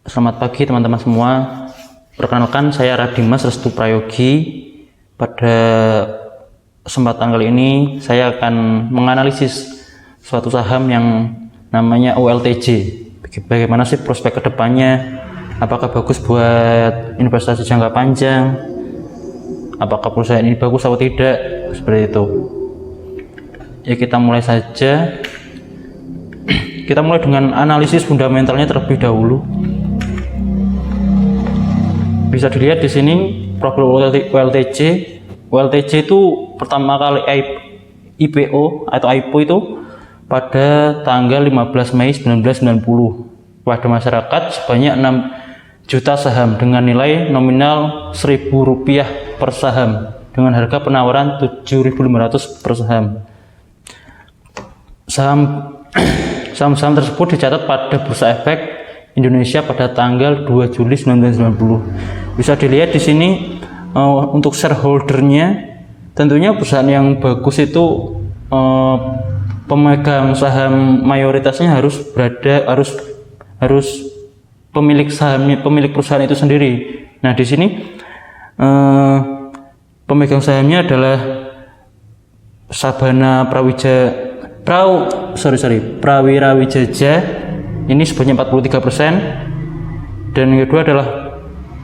Selamat pagi teman-teman semua. Perkenalkan, saya Radimas Restu Prayogi. Pada kesempatan kali ini saya akan menganalisis suatu saham yang namanya OLTJ. Bagaimana sih prospek kedepannya? Apakah bagus buat investasi jangka panjang? Apakah perusahaan ini bagus atau tidak? Seperti itu. Ya, kita mulai saja. Kita mulai dengan analisis fundamentalnya terlebih dahulu. Bisa dilihat di sini profil OLTJ. OLTJ itu pertama kali IPO atau IPO itu pada tanggal 15 Mei 1990 pada masyarakat sebanyak 6 juta saham dengan nilai nominal Rp1.000 per saham dengan harga penawaran 7.500 per saham. Saham-saham tersebut dicatat pada Bursa Efek Indonesia pada tanggal 2 Juli 1990. Bisa dilihat di sini untuk shareholdernya, tentunya perusahaan yang bagus itu pemegang saham mayoritasnya harus pemilik perusahaan itu sendiri. Nah, di sini pemegang sahamnya adalah Sabana Prawira Wijaya, ini sebanyak 43%, dan yang kedua adalah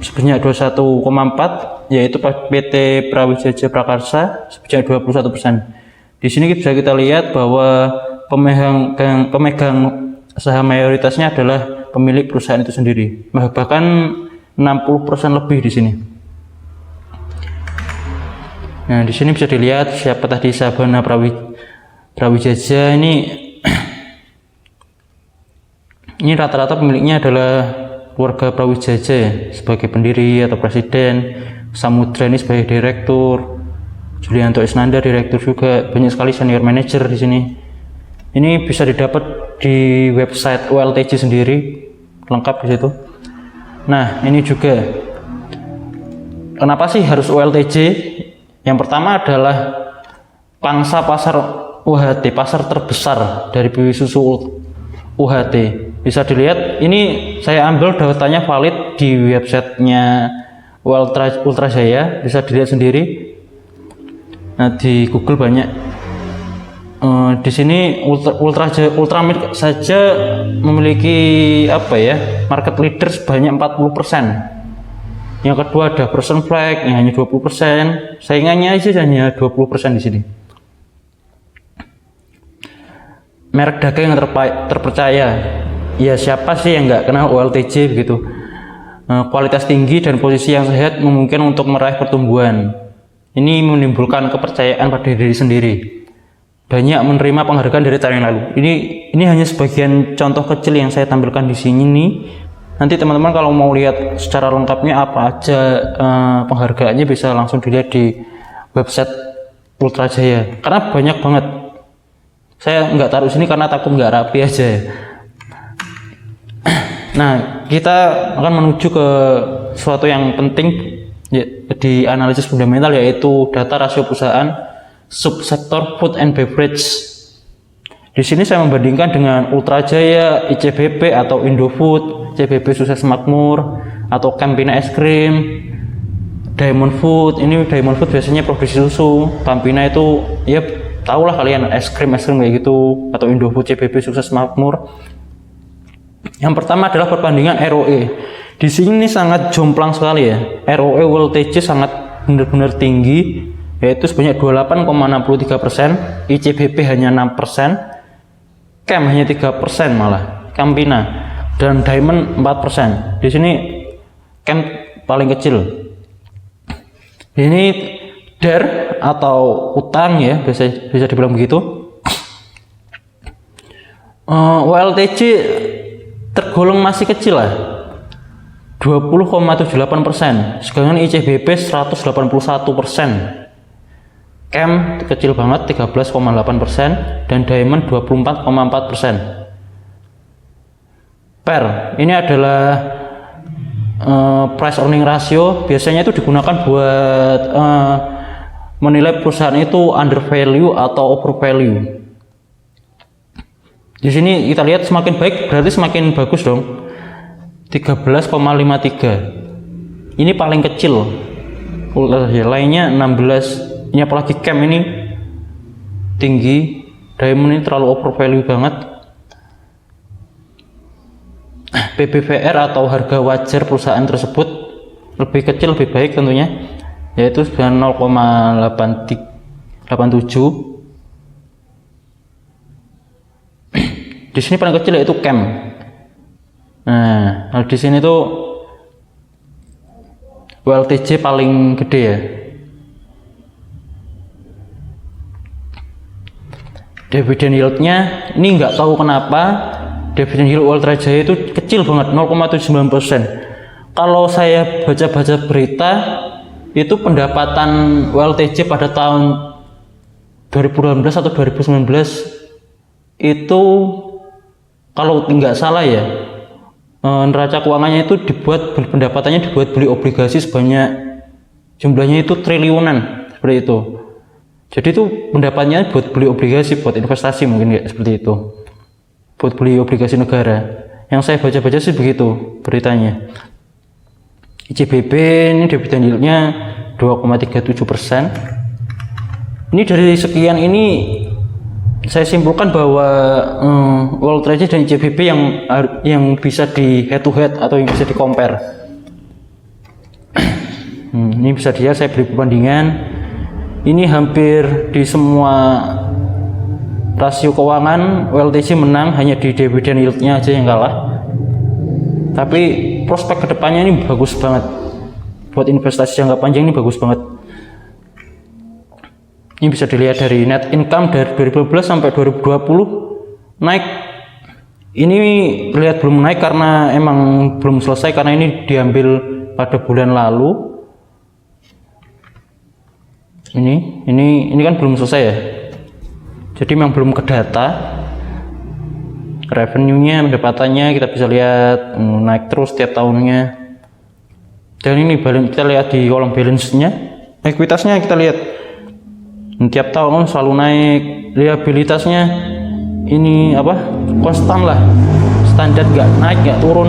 sebanyak 21,4%, yaitu PT Prawijaya Prakarsa sebanyak 21%. Di sini bisa kita lihat bahwa pemegang saham mayoritasnya adalah pemilik perusahaan itu sendiri, bahkan 60% lebih di sini. Nah, di sini bisa dilihat siapa tadi Sabana Prawijaya ini rata-rata pemiliknya adalah keluarga Prawijaya sebagai pendiri atau presiden, Samudra ini sebagai direktur, Julianto Isnanda direktur juga, banyak sekali senior manager di sini. Ini bisa didapat di website OLTJ sendiri, lengkap di situ. Nah, ini juga kenapa sih harus OLTJ? Yang pertama adalah pangsa pasar UHT, pasar terbesar dari bibit susu UHT. Bisa dilihat, ini saya ambil datanya valid di websitenya Ultrajaya, bisa dilihat sendiri. Nah, di Google banyak. Di sini Ultramid saja memiliki market leader sebanyak 40%. Yang kedua ada Person Flag yang hanya 20%. Saingannya aja hanya 20% di sini. Merek dagang yang terpercaya. Ya, siapa sih yang nggak kenal OLTJ begitu? Kualitas tinggi dan posisi yang sehat memungkinkan untuk meraih pertumbuhan. Ini menimbulkan kepercayaan pada diri sendiri. Banyak menerima penghargaan dari tahun yang lalu. Ini hanya sebagian contoh kecil yang saya tampilkan di sini nih. Nanti teman-teman kalau mau lihat secara lengkapnya apa aja penghargaannya bisa langsung dilihat di website Ultrajaya. Karena banyak banget. Saya nggak taruh sini karena takut nggak rapi aja ya. Nah, kita akan menuju ke sesuatu yang penting ya, di analisis fundamental, yaitu data rasio perusahaan subsektor food and beverage. Di sini saya membandingkan dengan Ultrajaya, ICBP atau Indofood, CBP Sukses Makmur, atau Campina Es Krim, Diamond Food. Ini Diamond Food biasanya produksi susu, Campina itu ya tahulah kalian es krim kayak gitu, atau Indofood, CBP Sukses Makmur. Yang pertama adalah perbandingan ROE. Di sini sangat jomplang sekali ya. ROE OLTJ sangat benar-benar tinggi, yaitu sebanyak 28,63%, ICBP hanya 6%, Cam hanya 3% malah, Campina, dan Diamond 4%. Di sini Cam paling kecil. Ini DER atau utang ya, bisa dibilang begitu. OLTJ tergolong masih kecil lah, 20,78%, sedangkan ICBP 181%, Cam kecil banget 13,8%, dan Diamond 24,4%. PER ini adalah price earning ratio, biasanya itu digunakan buat menilai perusahaan itu under value atau over value. Di sini kita lihat semakin baik berarti semakin bagus dong. 13,53. Ini paling kecil. Lainnya 16. Ini apalagi cam ini tinggi. Diamond ini terlalu overvalue banget. PBVR atau harga wajar perusahaan tersebut lebih kecil lebih baik tentunya, yaitu 0,87. Di sini paling kecil yaitu cam. Nah, di sini tuh WLTJ paling gede ya. Dividend yieldnya ini nggak tahu kenapa dividend yield Ultra Jaya itu kecil banget, 0,79%. Kalau saya baca-baca berita itu pendapatan WLTJ pada tahun 2018 atau 2019 itu kalau nggak salah ya, neraca keuangannya itu pendapatannya dibuat beli obligasi sebanyak jumlahnya itu triliunan seperti itu. Jadi itu pendapatnya buat beli obligasi, buat investasi mungkin ya, seperti itu, buat beli obligasi negara. Yang saya baca-baca sih begitu beritanya. ICBP ini dividen yieldnya 2,37%. Ini dari sekian ini saya simpulkan bahwa World Trade dan ICBP yang bisa di head to head atau yang bisa di compare. Ini bisa dia saya beri perbandingan. Ini hampir di semua rasio keuangan WLTJ menang, hanya di dividen yieldnya aja yang kalah. Tapi prospek kedepannya ini bagus banget. Buat investasi jangka panjang ini bagus banget. Ini bisa dilihat dari net income dari 2012 sampai 2020 naik. Ini lihat belum naik karena emang belum selesai, karena ini diambil pada bulan lalu. Ini kan belum selesai ya. Jadi memang belum ke data. Revenue-nya, pendapatannya kita bisa lihat naik terus tiap tahunnya. Dan ini kita lihat di kolom balance-nya, ekuitasnya kita lihat tiap tahun selalu naik. Liabilitasnya ini konstan lah, standar, nggak naik nggak turun.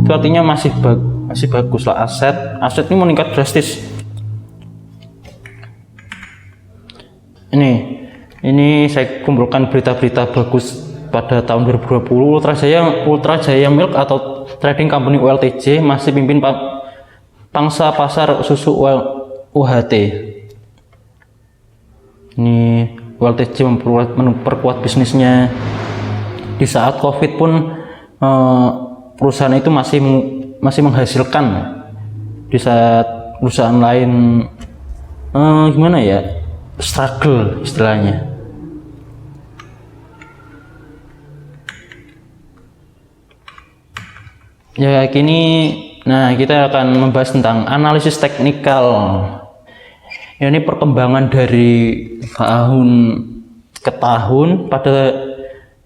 Itu artinya masih bagus lah. Aset ini meningkat drastis. Ini saya kumpulkan berita-berita bagus pada tahun 2020. Ultra Jaya Milk atau trading company ULTJ masih pimpin pangsa pasar susu UHT. Ini ULTJ memperkuat bisnisnya di saat COVID pun. Perusahaan itu masih menghasilkan di saat perusahaan lain gimana ya, struggle istilahnya. Ya nah kita akan membahas tentang analisis teknikal. Ya, ini perkembangan dari tahun ke tahun.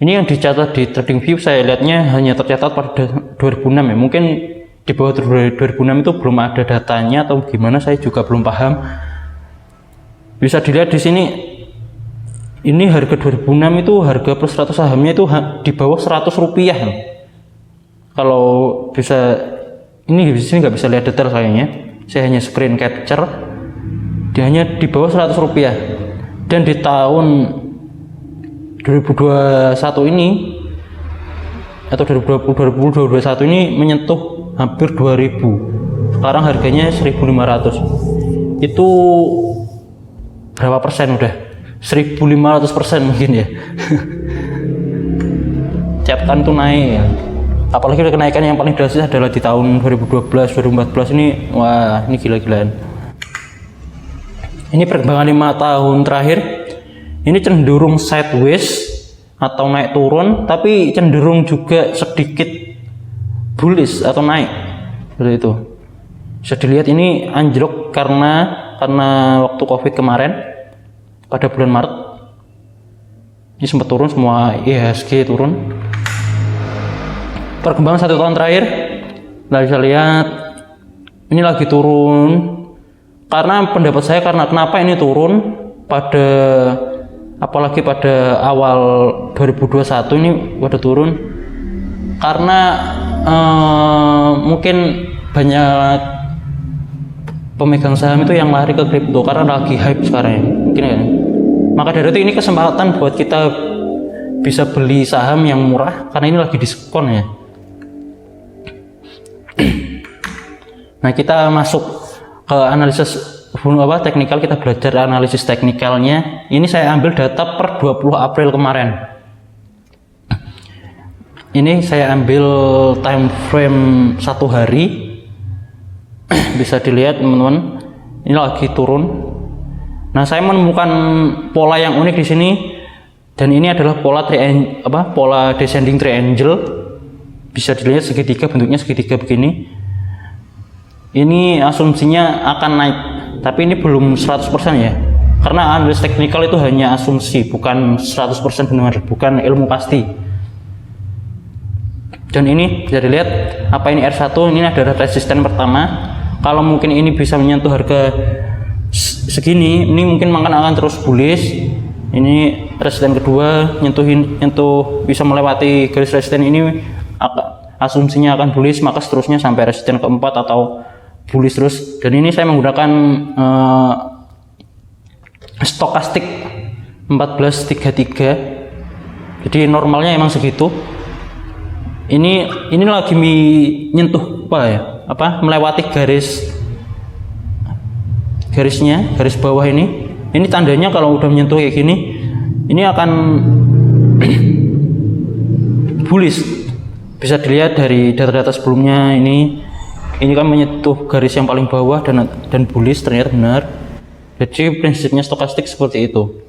Ini yang dicatat di TradingView, saya lihatnya hanya tercatat pada 2006 ya. Mungkin di bawah 2006 itu belum ada datanya atau gimana, saya juga belum paham. Bisa dilihat di sini, ini harga 2006 itu harga plus 100 sahamnya itu di bawah 100 rupiah. Kalau bisa, ini di sini nggak bisa lihat detail sayangnya, saya hanya screen capture. Dia hanya di bawah 100 rupiah. Dan di tahun 2021 ini atau 2021 ini menyentuh hampir 2000. Sekarang harganya 1500. Itu berapa persen udah? 1500% mungkin ya. Tiap tahun tuh naik ya. Apalagi kenaikan yang paling drastis adalah di tahun 2012, 2014 ini, wah ini gila-gilaan. Ini perkembangan 5 tahun terakhir, ini cenderung sideways atau naik turun, tapi cenderung juga sedikit bullish atau naik seperti itu. Bisa dilihat ini anjlok karena waktu COVID kemarin pada bulan Maret ini sempat turun, semua IHSG turun. Perkembangan 1 tahun terakhir, nah bisa lihat ini lagi turun. Karena pendapat saya, kenapa ini turun apalagi pada awal 2021 ini pada turun, karena mungkin banyak pemegang saham itu yang lari ke kripto karena lagi hype sekarang ya. Mungkin ya. Maka dari itu ini kesempatan buat kita bisa beli saham yang murah karena ini lagi diskon ya. Nah, kita masuk ke analisis teknikal, kita belajar analisis teknikalnya. Ini saya ambil data per 20 April kemarin. Ini saya ambil time frame 1 hari. Bisa dilihat teman-teman, ini lagi turun. Nah, saya menemukan pola yang unik di sini, dan ini adalah pola descending triangle. Bisa dilihat segitiga, bentuknya segitiga begini. Ini asumsinya akan naik, tapi ini belum 100% ya, karena analisis teknikal itu hanya asumsi, bukan 100% benar, bukan ilmu pasti. Dan ini bisa dilihat, apa ini R1, ini adalah resisten pertama. Kalau mungkin ini bisa menyentuh harga segini, ini mungkin akan terus bullish. Ini resisten kedua, nyentuh bisa melewati garis resisten ini, asumsinya akan bullish, maka seterusnya sampai resisten keempat atau bullish terus. Dan ini saya menggunakan stokastik 1433, jadi normalnya emang segitu. Ini lagi menyentuh melewati garis bawah ini tandanya kalau udah menyentuh kayak gini, ini akan bullish. Bisa dilihat dari data-data sebelumnya, ini kan menyentuh garis yang paling bawah dan bullish, ternyata benar. Jadi prinsipnya stokastik seperti itu.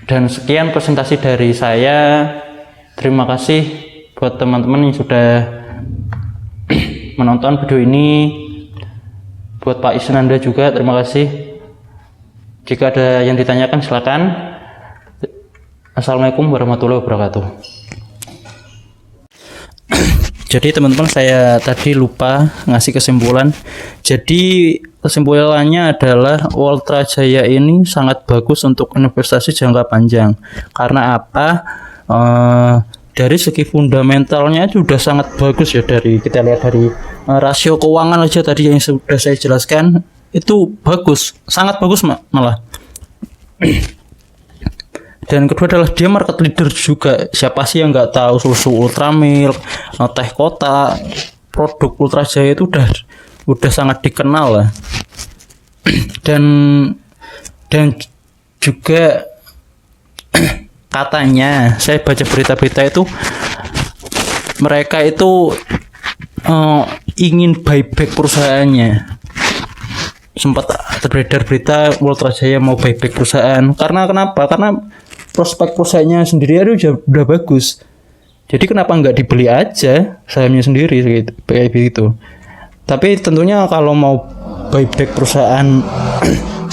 Dan sekian presentasi dari saya. Terima kasih buat teman-teman yang sudah menonton video ini. Buat Pak Isnanda juga terima kasih. Jika ada yang ditanyakan silakan. Assalamualaikum warahmatullahi wabarakatuh. Jadi teman-teman, saya tadi lupa ngasih kesimpulan. Jadi kesimpulannya adalah Ultra Jaya ini sangat bagus untuk investasi jangka panjang. Karena apa? Dari segi fundamentalnya sudah sangat bagus ya. Kita lihat dari rasio keuangan aja tadi yang sudah saya jelaskan, itu bagus, sangat bagus malah. Dan kedua adalah dia market leader juga. Siapa sih yang nggak tahu susu Ultramilk, teh kota, produk Ultra Jaya itu udah sangat dikenal lah. Dan juga katanya saya baca berita-berita itu mereka itu ingin buyback perusahaannya. Sempat beredar berita Ultra Jaya mau buyback perusahaan. Karena kenapa? Karena prospek perusahaannya sendiri udah bagus. Jadi kenapa nggak dibeli aja sahamnya sendiri kayak begitu. Tapi tentunya kalau mau buyback perusahaan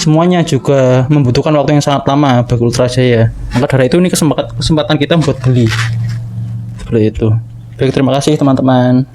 semuanya juga membutuhkan waktu yang sangat lama bagi Ultra Jaya. Maka dari itu ini kesempatan kita buat beli. Seperti itu. Baik, terima kasih teman-teman.